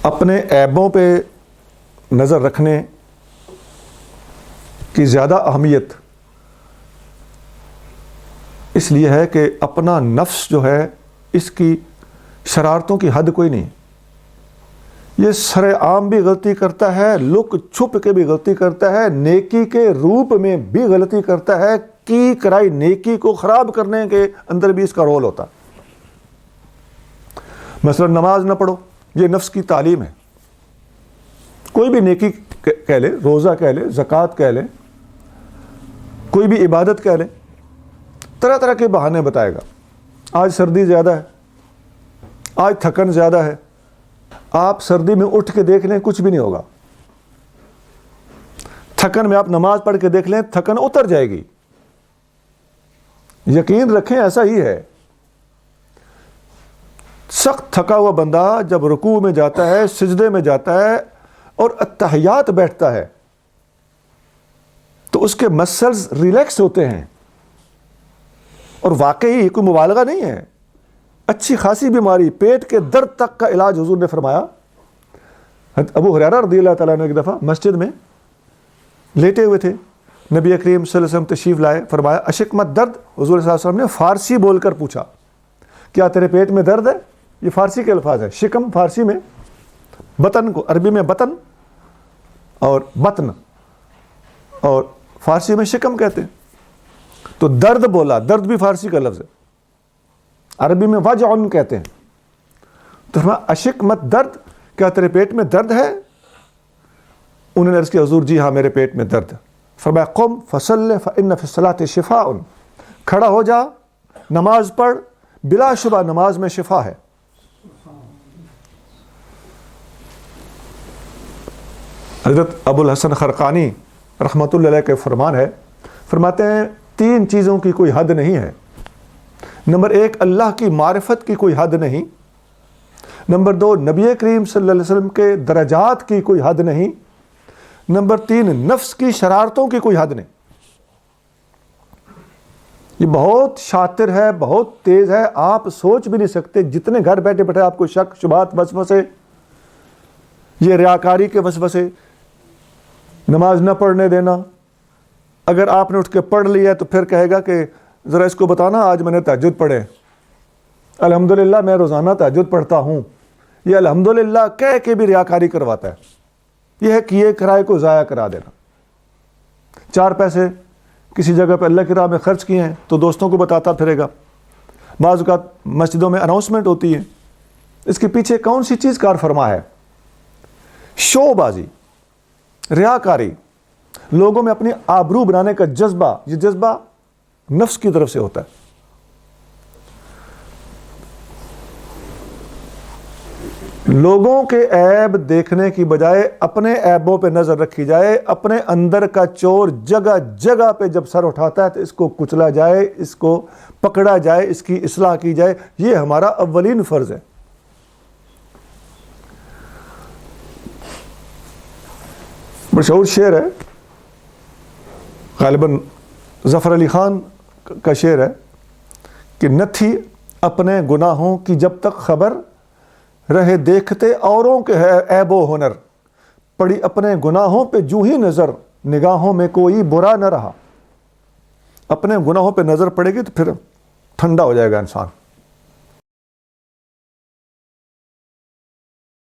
اپنے عیبوں پہ نظر رکھنے کی زیادہ اہمیت اس لیے ہے کہ اپنا نفس جو ہے اس کی شرارتوں کی حد کوئی نہیں. یہ سر عام بھی غلطی کرتا ہے, لک چھپ کے بھی غلطی کرتا ہے, نیکی کے روپ میں بھی غلطی کرتا ہے, کی کرائی نیکی کو خراب کرنے کے اندر بھی اس کا رول ہوتا. مثلا نماز نہ پڑھو, یہ نفس کی تعلیم ہے. کوئی بھی نیکی کہہ لے, روزہ کہہ لے, زکوٰۃ کہہ لے, کوئی بھی عبادت کہہ لے, طرح طرح کے بہانے بتائے گا. آج سردی زیادہ ہے, آج تھکن زیادہ ہے. آپ سردی میں اٹھ کے دیکھ لیں کچھ بھی نہیں ہوگا. تھکن میں آپ نماز پڑھ کے دیکھ لیں, تھکن اتر جائے گی. یقین رکھیں ایسا ہی ہے. سخت تھکا ہوا بندہ جب رکوع میں جاتا ہے, سجدے میں جاتا ہے اور اتحیات بیٹھتا ہے تو اس کے مسلز ریلیکس ہوتے ہیں. اور واقعی کوئی مبالغہ نہیں ہے, اچھی خاصی بیماری, پیٹ کے درد تک کا علاج حضور نے فرمایا. ابو ہریرہ رضی اللہ تعالیٰ عنہ ایک دفعہ مسجد میں لیٹے ہوئے تھے, نبی کریم صلی اللہ علیہ وسلم تشریف لائے, فرمایا اشکمت درد. حضور صلی اللہ علیہ وسلم نے فارسی بول کر پوچھا, کیا تیرے پیٹ میں درد ہے؟ یہ فارسی کے الفاظ ہیں. شکم فارسی میں, بطن کو عربی میں بطن اور بطن, اور فارسی میں شکم کہتے ہیں. تو درد بولا, درد بھی فارسی کا لفظ ہے, عربی میں وجعن کہتے ہیں. تو فرمایا اشکمت درد, کیا تیرے پیٹ میں درد ہے؟ انہوں نے عرض کیا حضور جی ہاں میرے پیٹ میں درد ہے. فرمایا قم فصلی فإن فی الصلاۃ شفاء, کھڑا ہو جا, نماز پڑھ, بلا شبہ نماز میں شفا ہے. حضرت ابو الحسن خرقانی رحمۃ اللہ علیہ کے فرمان ہے, فرماتے ہیں 3 چیزوں کی کوئی حد نہیں ہے. نمبر 1 اللہ کی معرفت کی کوئی حد نہیں. نمبر 2 نبی کریم صلی اللہ علیہ وسلم کے درجات کی کوئی حد نہیں. نمبر 3 نفس کی شرارتوں کی کوئی حد نہیں. یہ بہت شاطر ہے, بہت تیز ہے, آپ سوچ بھی نہیں سکتے جتنے گھر بیٹھے بیٹھے آپ کو شک شبہات وسوسے, یہ ریاکاری کے وسوسے, نماز نہ پڑھنے دینا. اگر آپ نے اٹھ کے پڑھ لیا تو پھر کہے گا کہ ذرا اس کو بتانا آج میں نے تہجد پڑھے. الحمدللہ میں روزانہ تہجد پڑھتا ہوں. یہ الحمدللہ کہہ کے بھی ریاکاری کرواتا ہے. یہ ہے کیے کرائے کو ضائع کرا دینا. 4 پیسے کسی جگہ پہ اللہ کی راہ میں خرچ کیے ہیں تو دوستوں کو بتاتا پھرے گا. بعض اوقات مسجدوں میں اناؤنسمنٹ ہوتی ہے, اس کے پیچھے کون سی چیز کار فرما ہے؟ شو بازی, ریاکاری, لوگوں میں اپنی آبرو بنانے کا جذبہ. یہ جذبہ نفس کی طرف سے ہوتا ہے. لوگوں کے عیب دیکھنے کی بجائے اپنے عیبوں پہ نظر رکھی جائے. اپنے اندر کا چور جگہ جگہ پہ جب سر اٹھاتا ہے تو اس کو کچلا جائے, اس کو پکڑا جائے, اس کی اصلاح کی جائے. یہ ہمارا اولین فرض ہے. مشہور شعر ہے, غالباً ظفر علی خان کا شعر ہے کہ نہ تھی اپنے گناہوں کی جب تک خبر, رہے دیکھتے اوروں کے ہے عیب و ہنر. پڑی اپنے گناہوں پہ جو ہی نظر, نگاہوں میں کوئی برا نہ رہا. اپنے گناہوں پہ نظر پڑے گی تو پھر ٹھنڈا ہو جائے گا انسان.